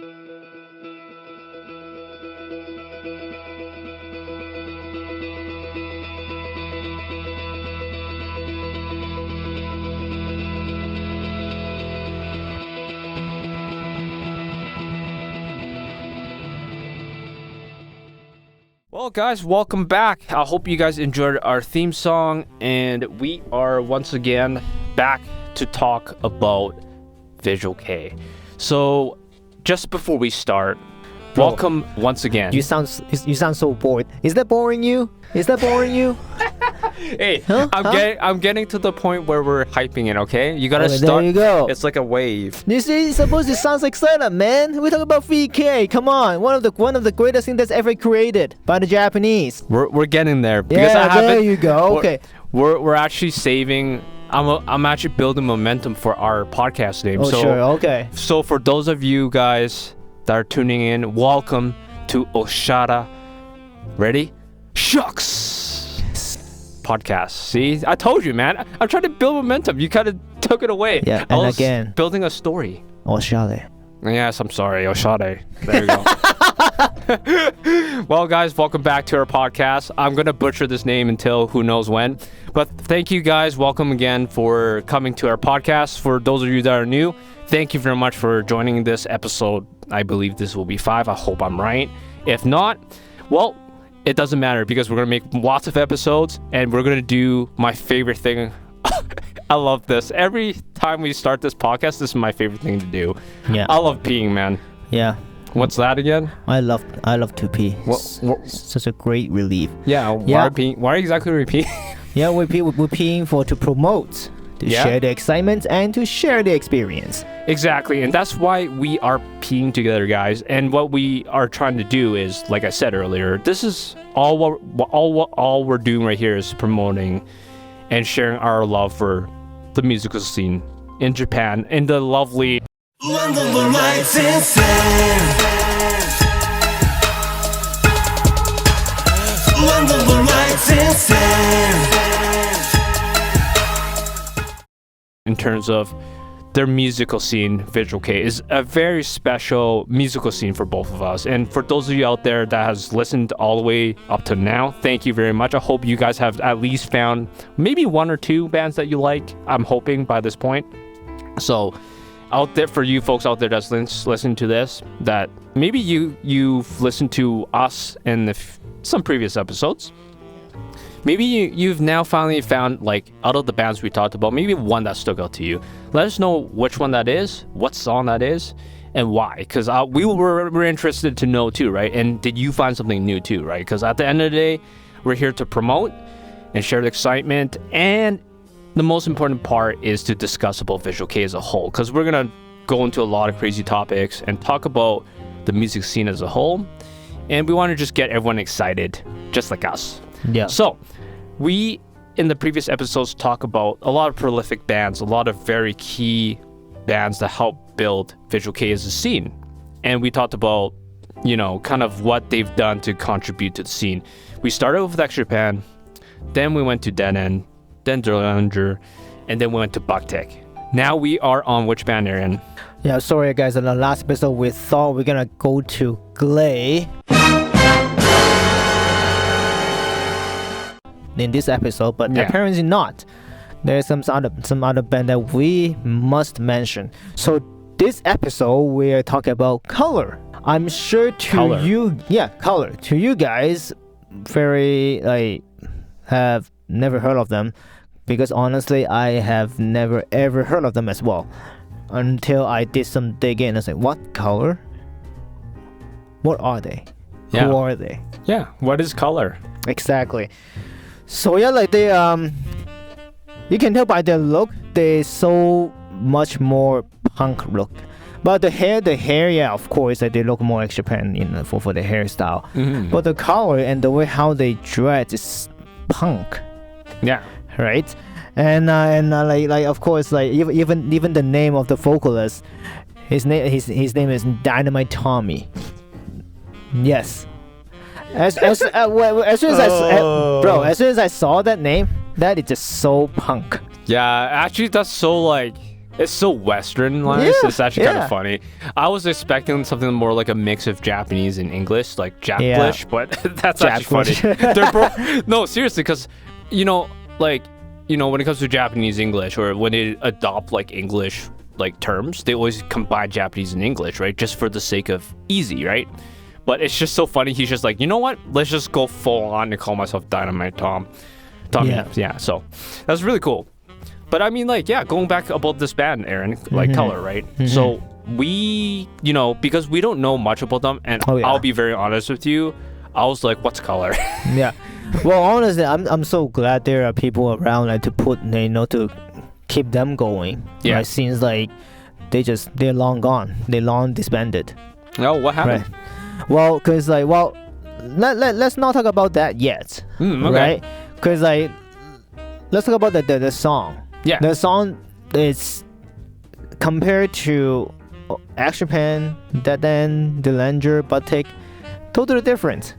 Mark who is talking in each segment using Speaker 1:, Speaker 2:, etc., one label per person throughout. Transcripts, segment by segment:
Speaker 1: Well, guys, welcome back. I hope you guys enjoyed our theme song, and we are once again back to talk about Visual Kei. So, just before we start, welcome once again.
Speaker 2: You sound so bored. Is that boring you?
Speaker 1: Hey,
Speaker 2: Huh?
Speaker 1: I'm getting to the point where we're hyping it. Okay, you gotta start.
Speaker 2: There you go.
Speaker 1: It's like a wave.
Speaker 2: You see, suppose it sounds exciting, man. We talk about VK. Come on, one of the greatest things that's ever created by the Japanese.
Speaker 1: We're getting there because
Speaker 2: Yeah,
Speaker 1: I haven't.
Speaker 2: there you go. Okay.
Speaker 1: We're actually saving. I'm actually building momentum for our podcast name.
Speaker 2: Oh, sure. Okay.
Speaker 1: So for those of you guys that are tuning in, welcome to Oshare. Ready? ShoX podcast. See, I told you, man. I'm trying to build momentum. You kind of took it away.
Speaker 2: Yeah,
Speaker 1: I
Speaker 2: and
Speaker 1: was
Speaker 2: again.
Speaker 1: building a story.
Speaker 2: Oshare.
Speaker 1: Yes, I'm sorry, Oshare. There you go. Well, guys, welcome back to our podcast. I'm gonna butcher this name until who knows when. But thank you guys. Welcome again for coming to our podcast. For those of you that are new, thank you very much for joining this episode. I believe this will be 5. I hope I'm right. If not, well, it doesn't matter because we're going to make lots of episodes and we're going to do my favorite thing. I love this. Every time we start this podcast, this is my favorite thing to do.
Speaker 2: Yeah.
Speaker 1: I love peeing, man.
Speaker 2: Yeah.
Speaker 1: What's that again?
Speaker 2: I love to pee.
Speaker 1: What?
Speaker 2: Such a great relief.
Speaker 1: Yeah. Why exactly are we peeing?
Speaker 2: Yeah, we're peeing to promote, to share the excitement and to share the experience.
Speaker 1: Exactly, and that's why we are peeing together, guys. And what we are trying to do is, like I said earlier, this is all we're doing right here is promoting and sharing our love for the musical scene in Japan, in the lovely. In terms of their musical scene, Visual Kei is a very special musical scene for both of us. And for those of you out there that has listened all the way up to now, thank you very much. I hope you guys have at least found maybe 1 or 2 bands that you like. I'm hoping by this point. So out there, for you folks out there that's listening to this, that maybe you've listened to us in some previous episodes. Maybe you've now finally found, like, out of the bands we talked about, maybe one that stuck out to you. Let us know which one that is, what song that is, and why. Because we're interested to know too, right? And did you find something new too, right? Because at the end of the day, we're here to promote and share the excitement. And the most important part is to discuss about Visual Kei as a whole. Because we're going to go into a lot of crazy topics and talk about the music scene as a whole. And we want to just get everyone excited, just like us.
Speaker 2: Yeah.
Speaker 1: So, we, in the previous episodes, talk about a lot of prolific bands, a lot of very key bands that help build Visual Kei as a scene. And we talked about, kind of what they've done to contribute to the scene. We started with X Japan, then we went to Dead End, then Derlinger, and then we went to Bucktick. Now we are on which band, Aaron?
Speaker 2: Yeah, sorry guys, in the last episode we thought we're gonna go to Glay in this episode, but apparently not. There's some other band that we must mention. So this episode we're talking about Color. I'm sure to you guys very have never heard of them, because honestly I have never ever heard of them as well until I did some digging and I was like, what? Color? What are they? Who are they?
Speaker 1: Yeah, what is Color?
Speaker 2: Exactly. So they you can tell by their look, they so much more punk look. But the hair, yeah, of course, they look more like Japan, for the hairstyle. Mm-hmm. But the color and the way how they dress is punk.
Speaker 1: Yeah.
Speaker 2: Right. And of course, even the name of the vocalist, his name is Dynamite Tommy. Yes. As soon as as soon as I saw that name, that is just so punk.
Speaker 1: Yeah, actually that's so It's so westernized.
Speaker 2: Yeah,
Speaker 1: It's actually kind
Speaker 2: yeah.
Speaker 1: of funny. I was expecting something more like a mix of Japanese and English, like Japlish, but that's actually funny. No, seriously, because like when it comes to Japanese English, or when they adopt like English like terms, they always combine Japanese and English, right? Just for the sake of easy, right? But it's just so funny. He's just like, you know what? Let's just go full on and call myself Dynamite Tommy. Yeah. So that's really cool. But I mean, like, yeah, going back about this band, Aaron, like Color, right? So we, because we don't know much about them, and I'll be very honest with you, I was like, what's Color?
Speaker 2: Yeah. Well, honestly, I'm so glad there are people around like to put, to keep them going.
Speaker 1: Yeah.
Speaker 2: Right? Seems like they're long gone. They long disbanded.
Speaker 1: Oh, what happened?
Speaker 2: Right. Well, cause let's not talk about that yet.
Speaker 1: Okay.
Speaker 2: Right? Cause let's talk about the song.
Speaker 1: Yeah.
Speaker 2: The song is compared to Action Pen, Dead End, Dillinger, Batik, totally different.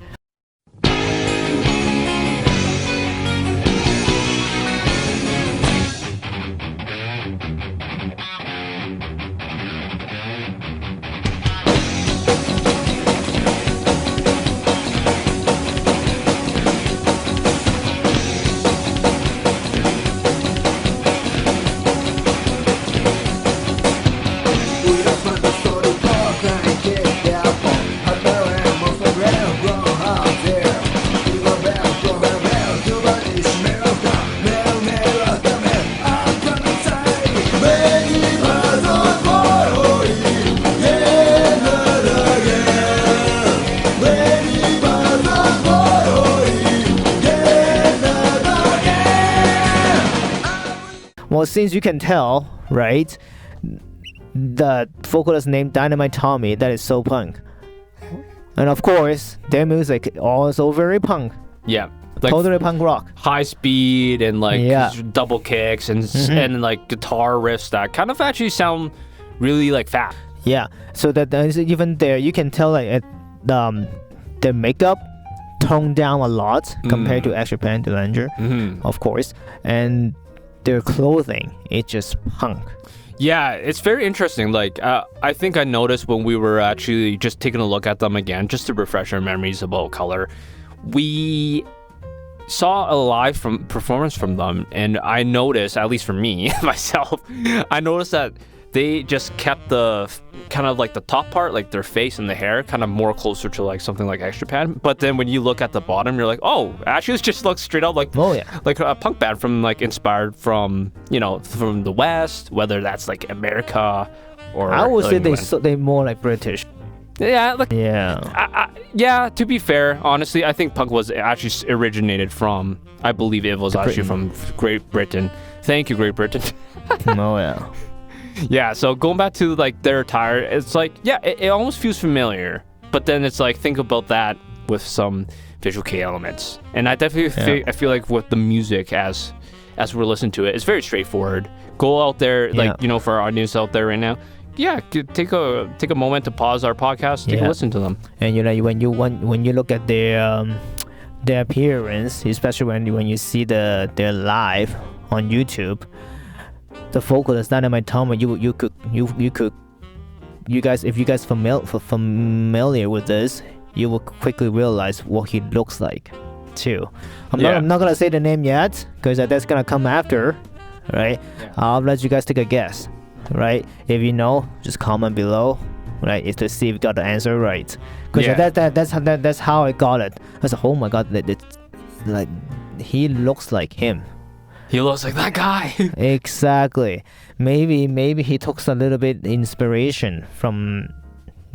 Speaker 2: Well, since you can tell, right, the vocalist named Dynamite Tommy, that is so punk. And of course, their music also very punk.
Speaker 1: Yeah. Like
Speaker 2: totally punk rock.
Speaker 1: High speed and like double kicks and like guitar riffs that kind of actually sound really like fast.
Speaker 2: Yeah. So that even there, you can tell like their makeup toned down a lot compared to Action Pen, Dillinger, of course, and their clothing, it's just punk.
Speaker 1: Yeah, it's very interesting. Like, I think I noticed when we were actually just taking a look at them again, just to refresh our memories about Color, we saw a live performance from them, and I noticed, at least for me, myself, I noticed that they just kept the kind of like the top part, like their face and the hair, kind of more closer to like something like Extra Pan. But then when you look at the bottom, you're like, oh, actually, it just looks straight up like like a punk band from like inspired from from the West, whether that's like America or
Speaker 2: I would say they more like British.
Speaker 1: Yeah, like
Speaker 2: yeah.
Speaker 1: To be fair, honestly, I think punk was actually originated from, I believe it was actually from Great Britain. Thank you, Great Britain.
Speaker 2: Oh yeah.
Speaker 1: Yeah, so going back to like their attire, it's like it almost feels familiar, but then it's like think about that with some Visual Kei elements, and I definitely feel like with the music as we're listening to it, it's very straightforward. Go out there, like for our audience out there right now, take a moment to pause our podcast, take a listen to them, and
Speaker 2: when you look at their appearance, especially when you see their live on YouTube. The vocalist Dynamite Tommy, you guys, if you guys familiar with this, you will quickly realize what he looks like, too. I'm not gonna say the name yet because that's gonna come after, right? Yeah. I'll let you guys take a guess, right? If you know, just comment below, right? It's to see if you got the answer right. Because that's how I got it. I was like, oh my god, it's like he looks like him.
Speaker 1: He looks like that guy.
Speaker 2: Exactly. Maybe he took a little bit inspiration from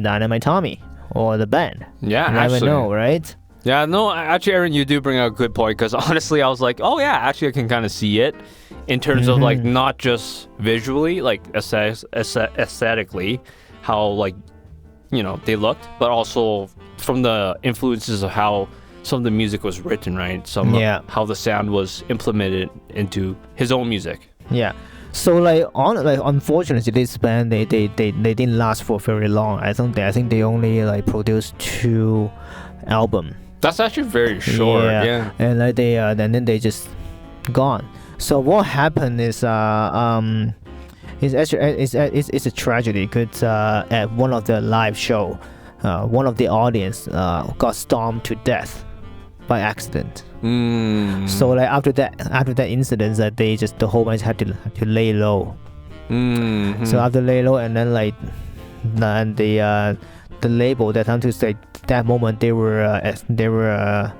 Speaker 2: Dynamite Tommy or the band.
Speaker 1: Yeah,
Speaker 2: you never know, right?
Speaker 1: Yeah, no, actually, Aaron, you do bring out a good point because honestly, I was like, oh yeah, actually, I can kind of see it in terms of like not just visually, like aesthetically, how like they looked, but also from the influences of how some of the music was written, right? How the sound was implemented into his own music.
Speaker 2: Yeah. So unfortunately, this band they didn't last for very long. I think they only like produced 2 albums.
Speaker 1: That's actually very short. Yeah.
Speaker 2: And then they just gone. So what happened is It's actually it's a tragedy because at one of the live show, one of the audience got stomped to death by accident. So like after that incident, that they just the whole bunch had to lay low. So after lay low, and then like and the label that time to say that moment they were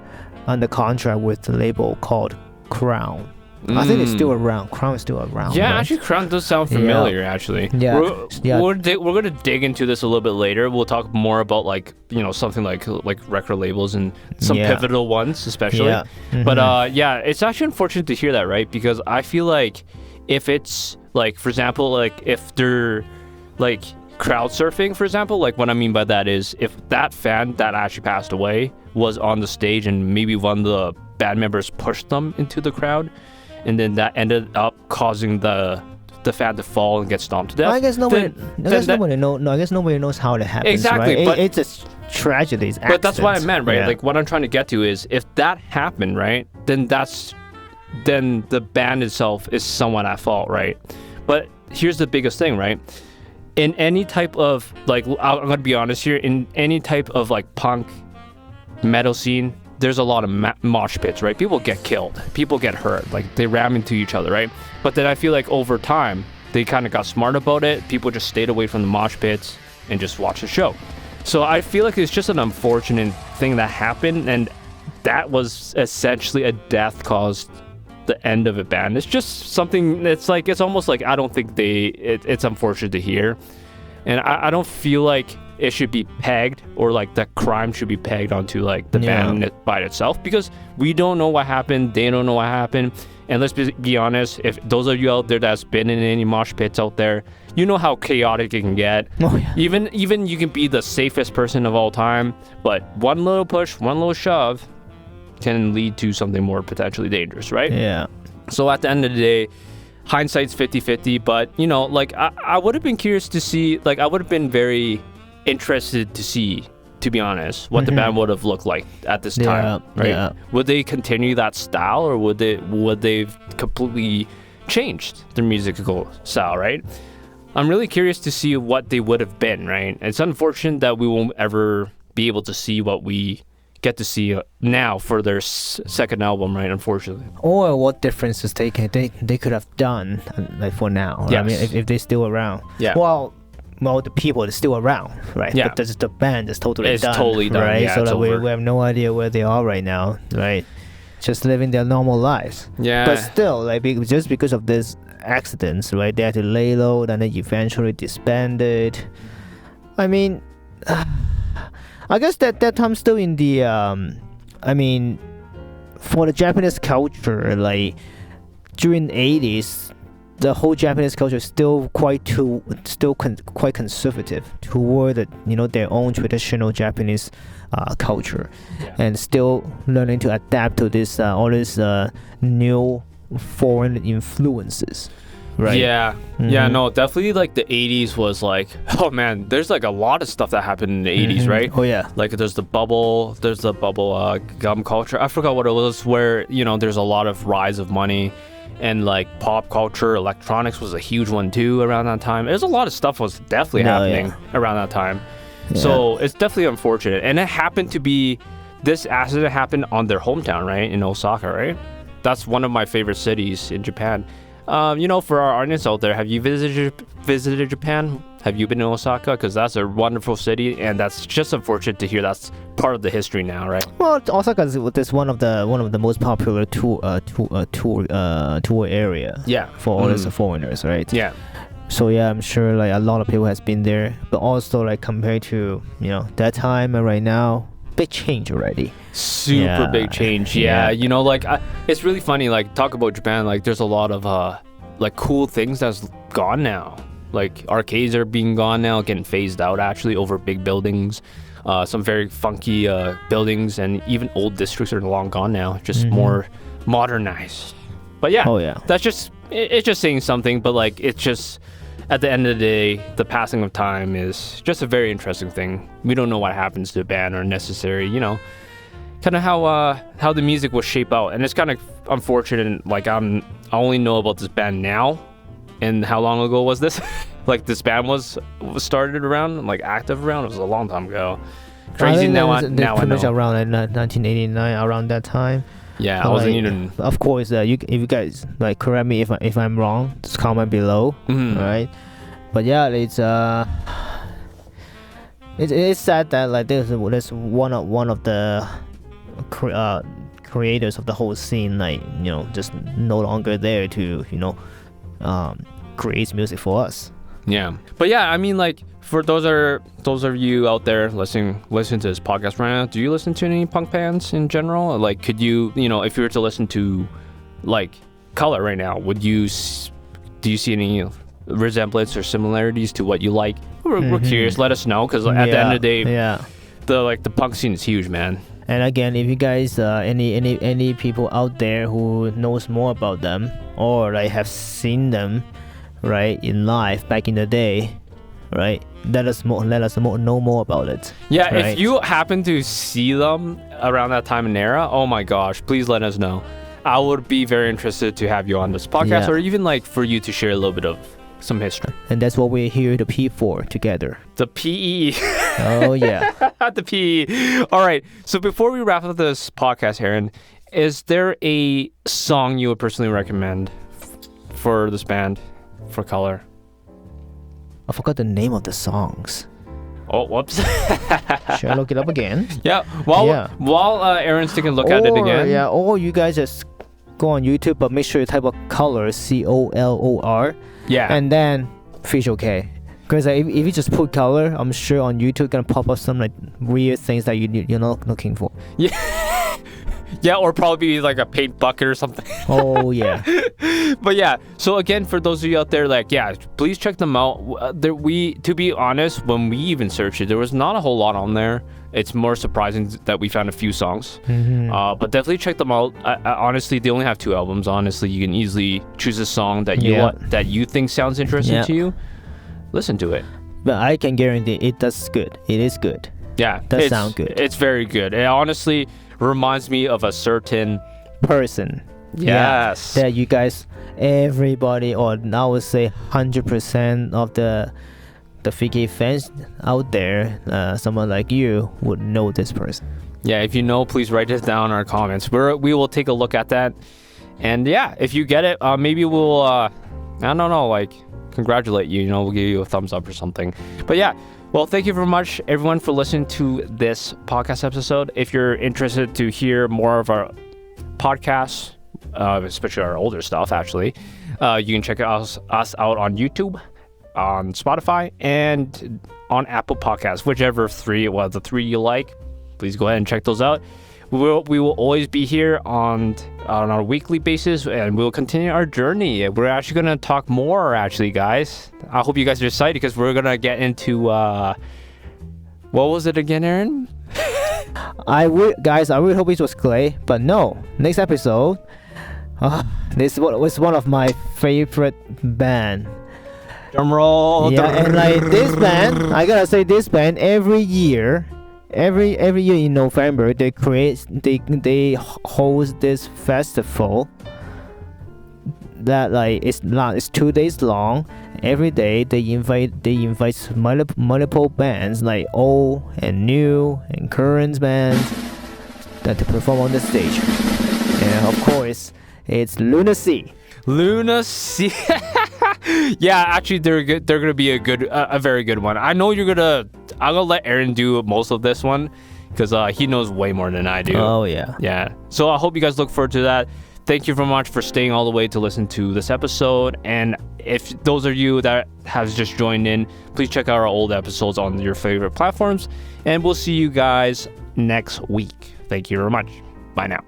Speaker 2: under contract with the label called Crown. I think it's still around. Crown is still around.
Speaker 1: Yeah,
Speaker 2: right?
Speaker 1: actually, Crown does sound familiar. Actually, we're gonna dig into this a little bit later. We'll talk more about like something like record labels and some pivotal ones, especially.
Speaker 2: Yeah.
Speaker 1: But yeah, it's actually unfortunate to hear that, right? Because I feel like if it's like, for example, like if they're like crowd surfing, for example, like what I mean by that is if that fan that actually passed away was on the stage and maybe one of the band members pushed them into the crowd, and then that ended up causing the fan to fall and get stomped to death.
Speaker 2: I guess nobody knows how it happens.
Speaker 1: Exactly,
Speaker 2: right?
Speaker 1: but
Speaker 2: it's a tragedy. It's
Speaker 1: but that's what I meant, right?
Speaker 2: Yeah.
Speaker 1: Like what I'm trying to get to is if that happened, right, then the band itself is somewhat at fault, right? But here's the biggest thing, right? In any type of like, I'm gonna be honest here, in any type of like punk metal scene, there's a lot of mosh pits, right? People get killed, people get hurt, like they ram into each other, right? But then I feel like over time they kind of got smart about it. People just stayed away from the mosh pits and just watched the show. So I feel like it's just an unfortunate thing that happened, and that was essentially a death caused the end of a band. It's just something. It's almost like I don't think it's unfortunate to hear, and I don't feel like it should be pegged, or like the crime should be pegged onto like the band by itself, because we don't know what happened, they don't know what happened. And let's be honest, if those of you out there that's been in any mosh pits out there, you know how chaotic it can get. Even you can be the safest person of all time, but one little push, one little shove can lead to something more potentially dangerous, right?
Speaker 2: Yeah.
Speaker 1: So at the end of the day, hindsight's 50-50, but like I would have been curious to see, like I would have been very interested to see, to be honest, what the band would have looked like at this time, right?
Speaker 2: Yeah.
Speaker 1: Would they continue that style, or would they completely changed their musical style, right? I'm really curious to see what they would have been, right? It's unfortunate that we won't ever be able to see what we get to see now for their second album, right? Unfortunately.
Speaker 2: Or what differences they could have done, like for now.
Speaker 1: Yes.
Speaker 2: I mean, if they're still around.
Speaker 1: Yeah.
Speaker 2: Well, the people are still around, right?
Speaker 1: Yeah.
Speaker 2: But the band is totally
Speaker 1: It's
Speaker 2: done.
Speaker 1: totally done,
Speaker 2: right?
Speaker 1: yeah,
Speaker 2: So
Speaker 1: it's
Speaker 2: that we
Speaker 1: over.
Speaker 2: have no idea where they are right now, right? Just living their normal lives.
Speaker 1: Yeah.
Speaker 2: But still, like just because of this accidents, right? They had to lay low, and then eventually disbanded. I mean, I guess that time still in the I mean, for the Japanese culture, like during the 80s, the whole Japanese culture is still quite conservative toward their own traditional Japanese culture, and still learning to adapt to this all these new foreign influences. Right.
Speaker 1: Yeah. Yeah, no, definitely like the 80s was like, oh man, there's like a lot of stuff that happened in the 80s, right?
Speaker 2: Oh yeah.
Speaker 1: Like there's the bubble gum culture. I forgot what it was, where, there's a lot of rise of money, and like pop culture, electronics was a huge one too around that time. There's a lot of stuff was definitely happening around that time. Yeah. So it's definitely unfortunate. And it happened to be, this accident happened on their hometown, right? In Osaka, right? That's one of my favorite cities in Japan. For our audience out there, have you visited Japan? Have you been to Osaka? Because that's a wonderful city, and that's just unfortunate to hear that's part of the history now, right?
Speaker 2: Well, Osaka is one of the most popular tour area.
Speaker 1: Yeah.
Speaker 2: For all the foreigners, right?
Speaker 1: Yeah.
Speaker 2: So yeah, I'm sure like a lot of people has been there, but also like compared to that time and right now, big change already.
Speaker 1: Super big change. Yeah. It's really funny, like talk about Japan, like there's a lot of like cool things that's gone now. Like arcades are being gone now, getting phased out actually over big buildings. Some very funky buildings, and even old districts are long gone now, just more modernized. But yeah, that's just it's just saying something. But like it's just, at the end of the day, the passing of time is just a very interesting thing. We don't know what happens to a band or necessary, kind of how the music will shape out. And it's kind of unfortunate. Like I only know about this band now, And how long ago was this? Like this band was started around, like active around? It was a long time ago. Crazy. Now I know.
Speaker 2: Around 1989, around that time.
Speaker 1: Yeah,
Speaker 2: But
Speaker 1: I wasn't
Speaker 2: like,
Speaker 1: even.
Speaker 2: Of course, if you guys like correct me if I'm wrong, just comment below. Right? But yeah, it's sad that like there's one of the creators of the whole scene, like just no longer there to create music for us.
Speaker 1: Yeah, but yeah, I mean, like for those of you out there listening to this podcast right now, do you listen to any punk bands in general? Like, could you if you were to listen to like Color right now, do you see any resemblance or similarities to what you like? We're curious. Let us know, because at the end of the day, the punk scene is huge, man.
Speaker 2: And again, if you guys any people out there who knows more about them or like have seen them right in live back in the day, right, let us know more about it.
Speaker 1: Yeah,
Speaker 2: right?
Speaker 1: If you happen to see them around that time and era, oh my gosh, please let us know. I would be very interested to have you on this podcast, or even like for you to share a little bit of some history.
Speaker 2: And that's what we're here to P for together.
Speaker 1: The PE.
Speaker 2: Oh yeah.
Speaker 1: The PE. All right. So before we wrap up this podcast, Aaron, is there a song you would personally recommend for this band, for Color?
Speaker 2: I forgot the name of the songs.
Speaker 1: Oh, whoops.
Speaker 2: Should I look it up again?
Speaker 1: Yeah. While Aaron's taking a look at it again.
Speaker 2: Yeah. Or you guys just go on YouTube, but make sure you type up Color, COLOR.
Speaker 1: Yeah.
Speaker 2: And then Visual Kei. Because if you just put Color, I'm sure on YouTube gonna pop up some like weird things that you're not looking for.
Speaker 1: Yeah. Yeah, or probably like a paint bucket or something.
Speaker 2: Oh yeah.
Speaker 1: But yeah, so again, for those of you out there, like, yeah, please check them out. To be honest, when we even searched it, there was not a whole lot on there. It's more surprising that we found a few songs. But definitely check them out. Honestly, they only have 2 albums. Honestly, you can easily choose a song that you think sounds interesting to you. Listen to it.
Speaker 2: But I can guarantee it does good. It is good.
Speaker 1: Yeah,
Speaker 2: does sound good.
Speaker 1: It's very good. It honestly reminds me of a certain
Speaker 2: person.
Speaker 1: Yes.
Speaker 2: That you guys, everybody, or I would say 100% of the Visual fans out there, someone like you would know this person.
Speaker 1: Yeah, if you know, please write it down in our comments. We will take a look at that. And yeah, if you get it, maybe we'll, I don't know, like, congratulate you. We'll give you a thumbs up or something. But yeah, well, thank you very much, everyone, for listening to this podcast episode. If you're interested to hear more of our podcasts, especially our older stuff, actually, you can check us out on YouTube, on Spotify, and on Apple Podcasts, whichever the 3 you like. Please go ahead and check those out. We will always be here on our weekly basis, and we'll continue our journey. We're actually going to talk more, actually, guys. I hope you guys are excited, because we're going to get into what was it again, Aaron?
Speaker 2: I really hope it was Clay, but no. Next episode, this was one of my favorite band.
Speaker 1: Drum roll.
Speaker 2: Yeah, and like this band, I gotta say, this band every year in November they host this festival that like it's 2 days long. Every day they invite multiple bands, like old and new and current bands, that to perform on the stage. And of course, it's Lunacy.
Speaker 1: Yeah, actually, they're gonna be a very good one. I'm gonna let Aaron do most of this one, because he knows way more than I do.
Speaker 2: Oh yeah.
Speaker 1: Yeah. So I hope you guys look forward to that. Thank you very much for staying all the way to listen to this episode. And if those of you that have just joined in, please check out our old episodes on your favorite platforms. And we'll see you guys next week. Thank you very much. Bye now.